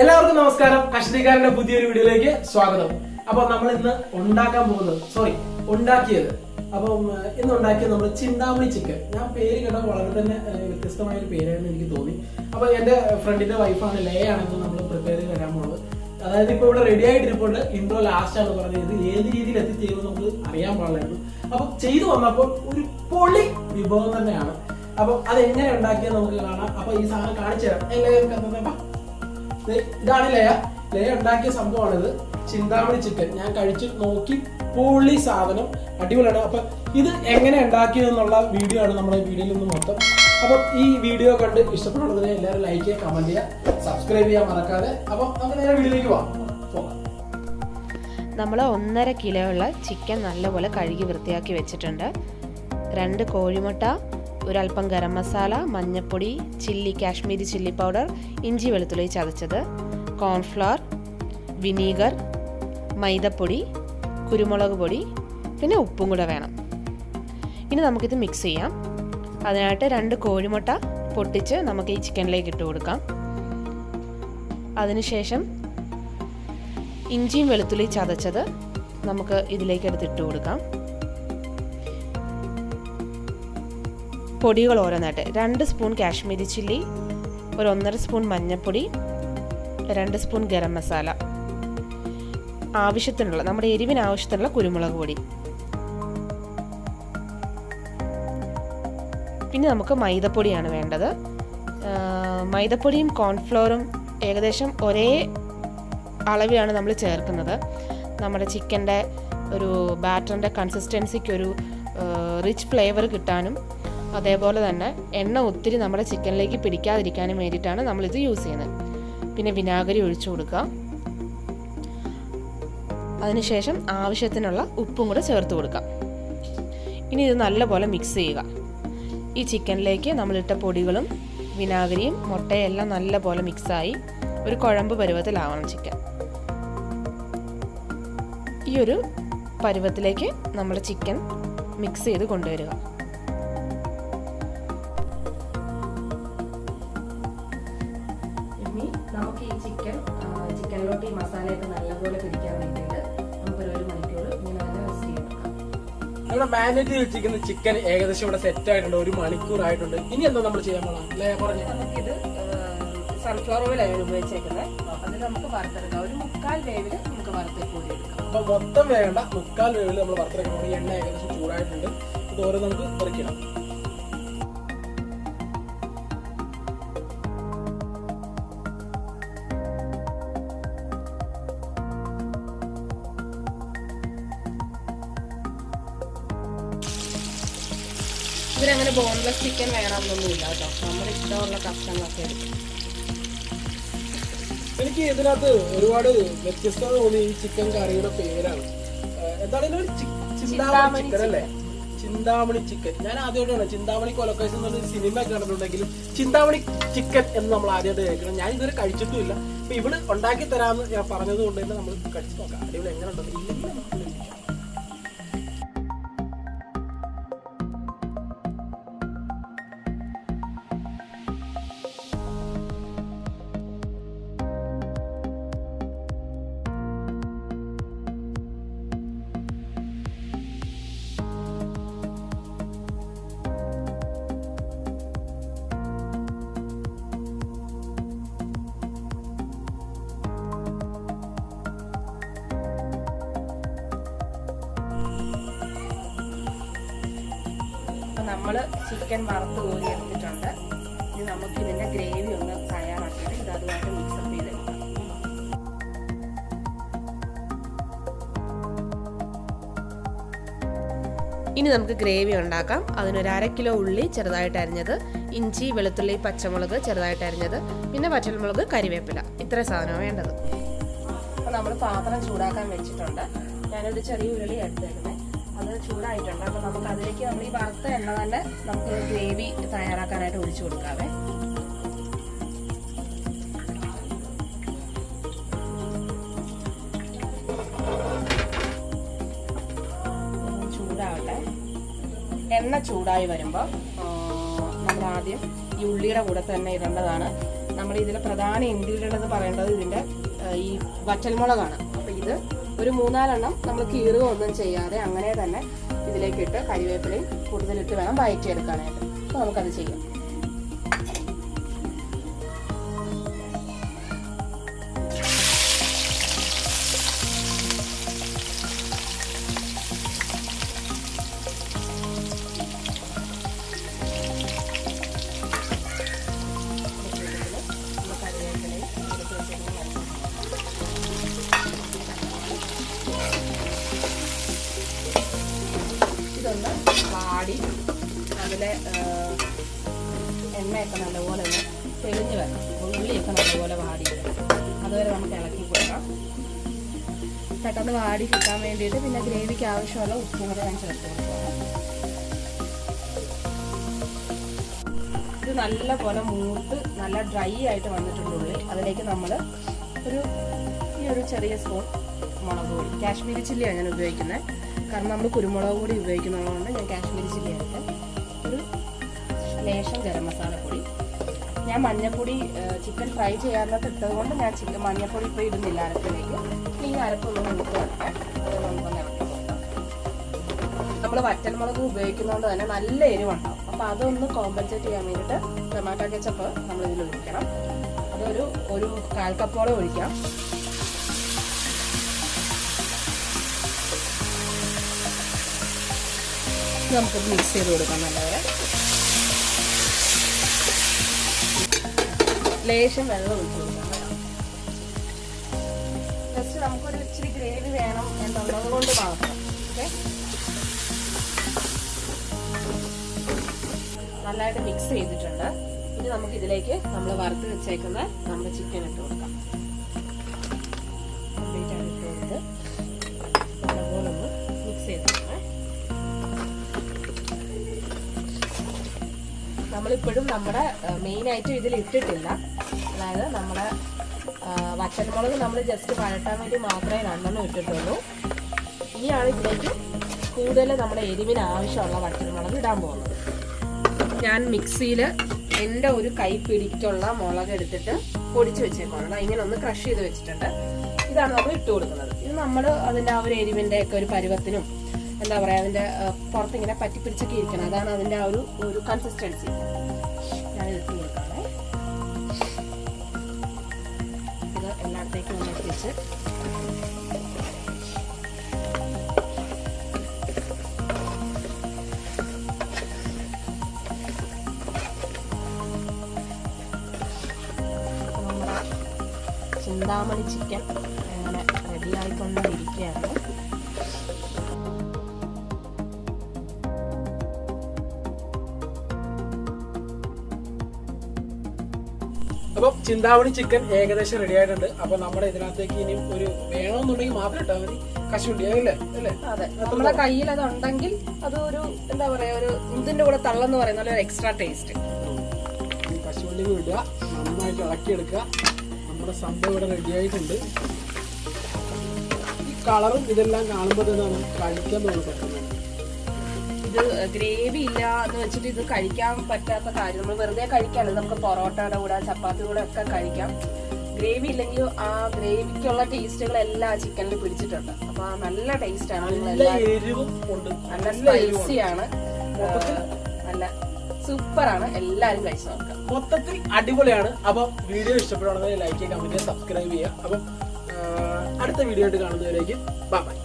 എല്ലാവർക്കും നമസ്കാരം. കഷണ്ടിക്കാരന്റെ പുതിയൊരു വീഡിയോയിലേക്ക് സ്വാഗതം. അപ്പോൾ നമ്മൾ ഇന്ന് ഉണ്ടാക്കിയത് ഇന്ന് ഉണ്ടാക്കിയത് നമ്മൾ ചിന്താമണി ചിക്കൻ. ഞാൻ പേര് കേട്ടാൽ വളരെ തന്നെ വ്യത്യസ്തമായ ഒരു പേരാണെന്ന് എനിക്ക് തോന്നി. അപ്പോൾ എന്റെ ഫ്രണ്ടിന്റെ വൈഫാണ് ലയാണെന്ന് നമ്മൾ പ്രിപ്പയർ ചെയ്ത് തരാൻ പോകുന്നത്. അതായത് ഇപ്പൊ ഇവിടെ റെഡി ആയിട്ടിരിപ്പുണ്ട്. ഇൻട്രോ ലാസ്റ്റ് ആണ് പറഞ്ഞത്. ഏത് രീതിയിൽ എത്തിച്ചേരുമെന്ന് നമുക്ക് അറിയാൻ പാടില്ലായിരുന്നു. അപ്പൊ ചെയ്തു വന്നപ്പോൾ ഒരു പൊളി വിഭവം തന്നെയാണ്. അപ്പൊ അതെങ്ങനെ ഉണ്ടാക്കിയത് നമുക്ക് കാണാം. അപ്പൊ ഈ സാധനം കാണിച്ചു തരാം. ഇതാണ് ലയ ഉണ്ടാക്കിയ സംഭവമാണിത്. ചിന്താമണി ചിക്കൻ ഞാൻ കഴിച്ചു നോക്കി. പൊളി സാധനം, അടിപൊളിയാണ്. അപ്പൊ ഇത് എങ്ങനെ ഉണ്ടാക്കിയതെന്നുള്ള വീഡിയോ ആണ് നമ്മുടെ വീഡിയോയിൽ നിന്ന് മൊത്തം. അപ്പൊ ഈ വീഡിയോ കണ്ട് ഇഷ്ടപ്പെടുന്നതിനെ എല്ലാവരും ലൈക്ക് ചെയ്യുക, കമന്റ് ചെയ്യുക, സബ്സ്ക്രൈബ് ചെയ്യാൻ മറക്കാതെ. അപ്പൊ നമുക്ക് നേരെ വീഡിയോയിലേക്ക് പോകാം. നമ്മൾ 1.5 കിലോ ഉള്ള ചിക്കൻ നല്ലപോലെ കഴുകി വൃത്തിയാക്കി വെച്ചിട്ടുണ്ട്. 2 കോഴിമുട്ട, ഒരൽപ്പം ഗരം മസാല, മഞ്ഞൾപ്പൊടി, കാശ്മീരി ചില്ലി പൗഡർ, ഇഞ്ചി വെളുത്തുള്ളി ചതച്ചത്, കോൺഫ്ലവർ, വിനീഗർ, മൈദപ്പൊടി, കുരുമുളക് പൊടി, പിന്നെ ഉപ്പും കൂടെ വേണം. ഇനി നമുക്കിത് മിക്സ് ചെയ്യാം. അതിനായിട്ട് 2 കോഴിമുട്ട പൊട്ടിച്ച് നമുക്ക് ഈ ചിക്കനിലേക്ക് ഇട്ട് കൊടുക്കാം. അതിനുശേഷം ഇഞ്ചിയും വെളുത്തുള്ളി ചതച്ചത് നമുക്ക് ഇതിലേക്ക് എടുത്തിട്ട് കൊടുക്കാം. പൊടികൾ ഓരോന്നായിട്ട് 2 സ്പൂൺ കാശ്മീരി ചില്ലി, 1.5 സ്പൂൺ മഞ്ഞൾപ്പൊടി, 2 സ്പൂൺ ഗരം മസാല, ആവശ്യത്തിനുള്ള നമ്മുടെ എരിവിന് ആവശ്യത്തിനുള്ള കുരുമുളക് പൊടി. പിന്നെ നമുക്ക് മൈദപ്പൊടിയാണ് വേണ്ടത്. മൈദപ്പൊടിയും കോൺഫ്ലോറും ഏകദേശം ഒരേ അളവിലാണ് നമ്മൾ ചേർക്കുന്നത്. നമ്മുടെ ചിക്കൻ്റെ ഒരു ബാറ്ററിൻ്റെ കൺസിസ്റ്റൻസിക്ക് ഒരു റിച്ച് ഫ്ലേവർ കിട്ടാനും അതേപോലെ തന്നെ എണ്ണ ഒത്തിരി നമ്മുടെ ചിക്കനിലേക്ക് പിടിക്കാതിരിക്കാനും വേണ്ടിയിട്ടാണ് നമ്മളിത് യൂസ് ചെയ്യുന്നത്. പിന്നെ വിനാഗിരി ഒഴിച്ചു കൊടുക്കുക. അതിനുശേഷം ആവശ്യത്തിനുള്ള ഉപ്പും കൂടെ ചേർത്ത് കൊടുക്കാം. ഇനി ഇത് നല്ലപോലെ മിക്സ് ചെയ്യുക. ഈ ചിക്കനിലേക്ക് നമ്മളിട്ട പൊടികളും വിനാഗിരിയും മുട്ടയും എല്ലാം നല്ലപോലെ മിക്സായി ഒരു കുഴമ്പ് പരുവത്തിലാവണം ചിക്കൻ. ഈ ഒരു പരുവത്തിലേക്ക് നമ്മുടെ ചിക്കൻ മിക്സ് ചെയ്ത് കൊണ്ടുവരിക. ഇനി നമുക്ക് ഈ ചിക്കനിലോട്ട് ഈ മസാലയൊക്കെ നല്ലപോലെ പിടിക്കാൻ വേണ്ടിയിട്ട് നമുക്കൊരു 1 മണിക്കൂർ ഇങ്ങനെ തന്നെ റെസ്റ്റ് ചെയ്യാം. ഇവിടെ മാരിനേറ്റ് വെച്ചിരിക്കുന്ന ചിക്കൻ ഏകദേശം ഇവിടെ സെറ്റ് ആയിട്ടുണ്ട്. 1 മണിക്കൂർ ആയിട്ടുണ്ട്. ഇനി എന്താ നമ്മൾ ചെയ്യാൻ പോകണം? നമുക്കിത് സൺഫ്ലവർ ഓയിലാണ് ഉപയോഗിച്ചേക്കുന്നത്. അത് നമുക്ക് വറുത്തെടുക്കാം. ഒരു 1/4 വേവിൽ നമുക്ക് വറുത്ത് കോരിയെടുക്കാം. അപ്പൊ മൊത്തം വേണ്ട, 1/4 വേവിൽ നമ്മൾ വറുത്തെടുക്കണം. എണ്ണ ഏകദേശം ചൂടായിട്ടുണ്ട്. ഇത് ഓരോ നമുക്ക് പൊറിക്കണം. ഇവരങ്ങനെ ബോൺലെസ് ചിക്കൻ വേണമെന്നൊന്നുമില്ല കേട്ടോ. നമ്മുടെ ഇഷ്ടമുള്ള കഷ്ണങ്ങളൊക്കെ എടുക്കും. എനിക്ക് ഇതിനകത്ത് ഒരുപാട് വ്യത്യസ്തത തോന്നി ഈ ചിക്കൻ കറിയുടെ പേരാണ്. എന്താണ് ചിന്താമണി ചിക്കൻ അല്ലേ? ചിന്താമണി ചിക്കൻ. ഞാൻ ആദ്യമായിട്ടാണ് ചിന്താമണി കൊലക്കേസ് എന്നൊരു സിനിമ കണ്ടിട്ടുണ്ടെങ്കിലും ചിന്താമണി ചിക്കൻ എന്ന് നമ്മൾ ആദ്യമായിട്ട് കേൾക്കണം. ഞാൻ ഇതുവരെ കഴിച്ചിട്ടുമില്ല. അപ്പൊ ഇവിടെ ഉണ്ടാക്കി തരാമെന്ന് ഞാൻ പറഞ്ഞത് കൊണ്ട് തന്നെ നമ്മൾ കഴിച്ചു നോക്കാം. അടിപൊളി എങ്ങനെ ഉണ്ടെന്ന്. ഇല്ലെങ്കിൽ നമ്മൾ ചിക്കൻ വറുത്ത് കോരി എടുത്തിട്ടുണ്ട്. ഇനി നമുക്ക് ഇതിൻ്റെ ഗ്രേവി ഒന്ന് തയ്യാറാക്കിയിട്ട് ഇത് അതുമായിട്ട് മിക്സപ്പ് ചെയ്തെടുക്കാം. ഇനി നമുക്ക് ഗ്രേവി ഉണ്ടാക്കാം. അതിനൊരു 1/2 കിലോ ഉള്ളി ചെറുതായിട്ട് അരിഞ്ഞത്, ഇഞ്ചി വെളുത്തുള്ളി പച്ചമുളക് ചെറുതായിട്ട് അരിഞ്ഞത്, പിന്നെ പച്ചമുളക് കരിവേപ്പില, ഇത്ര സാധനമാണ് വേണ്ടത്. അപ്പോൾ നമ്മൾ പാത്രം ചൂടാക്കാൻ വെച്ചിട്ടുണ്ട്. ഞാനൊരു ചെറിയ ഉരുളി എടുത്തേക്കുന്നത്. അത് ചൂടായിട്ടുണ്ട്. അപ്പോൾ നമുക്ക് അതിലേക്ക് നമ്മൾ ഈ വറുത്ത എണ്ണ തന്നെ നമുക്ക് ഗ്രേവി തയ്യാറാക്കാനായിട്ട് ഒഴിച്ചു കൊടുക്കാവേ. ചൂടാവട്ടെ. എണ്ണ ചൂടായി വരുമ്പോൾ നമ്മൾ ആദ്യം ഈ ഉള്ളിയുടെ കൂടെ തന്നെ ഇടേണ്ടതാണ് നമ്മുടെ ഇതിലെ പ്രധാന ഇൻഗ്രീഡിയൻ്റ് എന്ന് പറയേണ്ടത് ഇതിൻ്റെ ഈ വറ്റൽമുളകാണ്. അപ്പോൾ ഇത് ഒരു 3-4 എണ്ണം നമ്മൾ കീറുക ഒന്നും ചെയ്യാതെ അങ്ങനെ തന്നെ ഇതിലേക്കിട്ട് കരിവേപ്പിലയും കൂടുതലിട്ട് വേണം വഴറ്റിയെടുക്കാനായിട്ട്. അപ്പോൾ നമുക്കത് ചെയ്യാം. ഇതൊന്ന് വാടി അതിലെ എണ്ണയൊക്കെ നല്ലപോലെ ഒന്ന് തെളിഞ്ഞ് വരണം. ഉള്ളിയൊക്കെ നല്ലപോലെ വാടി വരും. അതുവരെ നമുക്ക് ഇളക്കി കൊടുക്കാം. പെട്ടെന്ന് വാടി കിട്ടാൻ വേണ്ടിയിട്ട് പിന്നെ ഗ്രേവിക്ക് ആവശ്യമുള്ള ഉപ്പും കൂടെ ഞാൻ ചേർത്ത് കൊടുക്കാം. ഇത് നല്ലപോലെ മൂത്ത് നല്ല ഡ്രൈ ആയിട്ട് വന്നിട്ടുണ്ട് ഉള്ളി. അതിലേക്ക് നമ്മൾ ഈ ഒരു ചെറിയ സ്പൂൺ മുളക് പൊടി, കാശ്മീരി ചില്ലിയാണ് ഞാൻ ഉപയോഗിക്കുന്നത്. കാരണം നമ്മൾ കുരുമുളക് പൊടി ഉപയോഗിക്കുന്നതുകൊണ്ട് ഞാൻ കാശ്മീരി ചില്ലി ആയിട്ട് ഒരു ലേശം ഗരം മസാല പൊടി. ഞാൻ മഞ്ഞൾപ്പൊടി ചിക്കൻ ഫ്രൈ ചെയ്യാറിനകത്ത് ഇട്ടത് കൊണ്ട് ഞാൻ മഞ്ഞൾപ്പൊടി ഇപ്പോൾ ഇടുന്നില്ല അരപ്പിലേക്ക്. ഈ അരപ്പൊന്ന് മൂത്ത് വരട്ടെ. അത് നമുക്കൊന്ന് ഇറക്കി കൊടുക്കാം. നമ്മൾ വറ്റൽമുളക് ഉപയോഗിക്കുന്നതുകൊണ്ട് തന്നെ നല്ല എരിവുണ്ടാവും. അപ്പോൾ അതൊന്ന് കോമ്പൻസേറ്റ് ചെയ്യാൻ വേണ്ടിയിട്ട് ടൊമാറ്റോ കെച്ചപ്പ് നമ്മളിതിൽ ഒഴിക്കണം. അതൊരു 1/4 കപ്പോളം ഒഴിക്കാം. നമുക്കൊന്ന് മിക്സ് ചെയ്ത് കൊടുക്കാം നല്ലപോലെ. ലേശം വെള്ളം ഒഴിച്ച് കൊടുക്കാം. ജസ്റ്റ് നമുക്കൊരു ഇച്ചിരി ഗ്രേവി വേണം എന്നുള്ളത് കൊണ്ട് മാത്രം. ഓക്കെ, നല്ലതായിട്ട് മിക്സ് ചെയ്തിട്ടുണ്ട്. ഇനി നമുക്ക് ഇതിലേക്ക് നമ്മൾ വറുത്ത് വെച്ചേക്കുന്ന നമ്മുടെ ചിക്കൻ ഇട്ട് കൊടുക്കാം. കംപ്ലീറ്റ് ആയിട്ട് ഇട്ട് കൊടുത്ത് നല്ലപോലെ ഒന്ന് മിക്സ് ചെയ്തിട്ടുണ്ട്. നമ്മളിപ്പോഴും നമ്മുടെ മെയിനായിട്ട് ഇതിൽ ഇട്ടിട്ടില്ല. അതായത് നമ്മുടെ വറ്റൽമുളക് നമ്മൾ ജസ്റ്റ് വഴട്ടാൻ വേണ്ടി മാത്രമേ 2 ഇട്ടിട്ടുള്ളൂ. ഇനിയാണ് ഇതിലേക്ക് കൂടുതൽ നമ്മുടെ എരിവിന് ആവശ്യമുള്ള വറ്റൽമുളക് ഇടാൻ പോകുന്നത്. ഞാൻ മിക്സിയിൽ എൻ്റെ ഒരു കൈ പിടിക്കുള്ള മുളക് എടുത്തിട്ട് പൊടിച്ച് വെച്ചേക്കാണ്. ഇങ്ങനെ ഒന്ന് ക്രഷ് ചെയ്ത് വെച്ചിട്ടുണ്ട്. ഇതാണ് നമ്മൾ ഇട്ട് കൊടുക്കുന്നത്. ഇത് നമ്മൾ അതിൻ്റെ ആ ഒരു എരിവിൻ്റെ ഒക്കെ ഒരു പരുവത്തിനും എന്താ പറയുക, അതിൻ്റെ പുറത്തിങ്ങനെ പറ്റിപ്പിടിച്ചൊക്കെ ഇരിക്കണം. അതാണ് അതിൻ്റെ ആ ഒരു കൺസിസ്റ്റൻസി. ഞാൻ ഇട്ട് കൊടുക്കാമേ. ഇത് എല്ലായിടത്തേക്കും ഒന്ന് എത്തിച്ച് നമ്മുടെ ചിന്താമണി ചിക്കൻ അങ്ങനെ റെഡിയായിക്കൊണ്ടിരിക്കുകയാണ്. അപ്പം ചിന്താമണി ചിക്കൻ ഏകദേശം റെഡി ആയിട്ടുണ്ട്. അപ്പൊ നമ്മുടെ ഇതിനകത്തേക്ക് ഇനി ഒരു വേണമെന്നുണ്ടെങ്കിൽ മാത്രം ഇട്ടാൽ മതി. കശുവണ്ടി അല്ലേ? അതെ, നമ്മുടെ കയ്യിൽ അത് ഉണ്ടെങ്കിൽ അത് ഒരു എന്താ പറയാ, ഒരു ഇതിന്റെ കൂടെ തള്ളെന്ന് പറയുന്ന ഒരു എക്സ്ട്രാ ടേസ്റ്റ്. കശുവണ്ടി ഇടുക, നന്നായിട്ട് ഇളക്കിയെടുക്കുക. നമ്മുടെ സംഭവം ഇവിടെ റെഡി ആയിട്ടുണ്ട്. ഈ കളറും ഇതെല്ലാം കാണുമ്പോൾ തന്നെ കഴിക്കാൻ തോന്നുന്നു. ഇത് ഗ്രേവി ഇല്ല എന്ന് വെച്ചിട്ട് ഇത് കഴിക്കാൻ പറ്റാത്ത കാര്യം. നമ്മൾ വെറുതെ കഴിക്കാമല്ലോ, നമുക്ക് പൊറോട്ടയുടെ കൂടെ ചപ്പാത്തി കൂടെ ഒക്കെ കഴിക്കാം. ഗ്രേവി ഇല്ലെങ്കിൽ ആ ഗ്രേവിക്കുള്ള ടേസ്റ്റുകളെല്ലാം ചിക്കനിൽ പിടിച്ചിട്ടുണ്ട്. അപ്പൊ നല്ല ടേസ്റ്റ് ആണ്, നല്ല സ്പൈസിയാണ്, നല്ല സൂപ്പറാണ്. എല്ലാവരും കഴിച്ചു നോക്കാം. മൊത്തത്തിൽ അടിപൊളിയാണ്. അപ്പം വീഡിയോ ഇഷ്ടപ്പെടുകയാണെങ്കിൽ ലൈക്ക് ചെയ്യുക, കമന്റ് ചെയ്യുക, സബ്സ്ക്രൈബ് ചെയ്യുക. അപ്പം അടുത്ത വീഡിയോ ആയിട്ട് കാണുന്നവരേക്കും ബൈ ബൈ.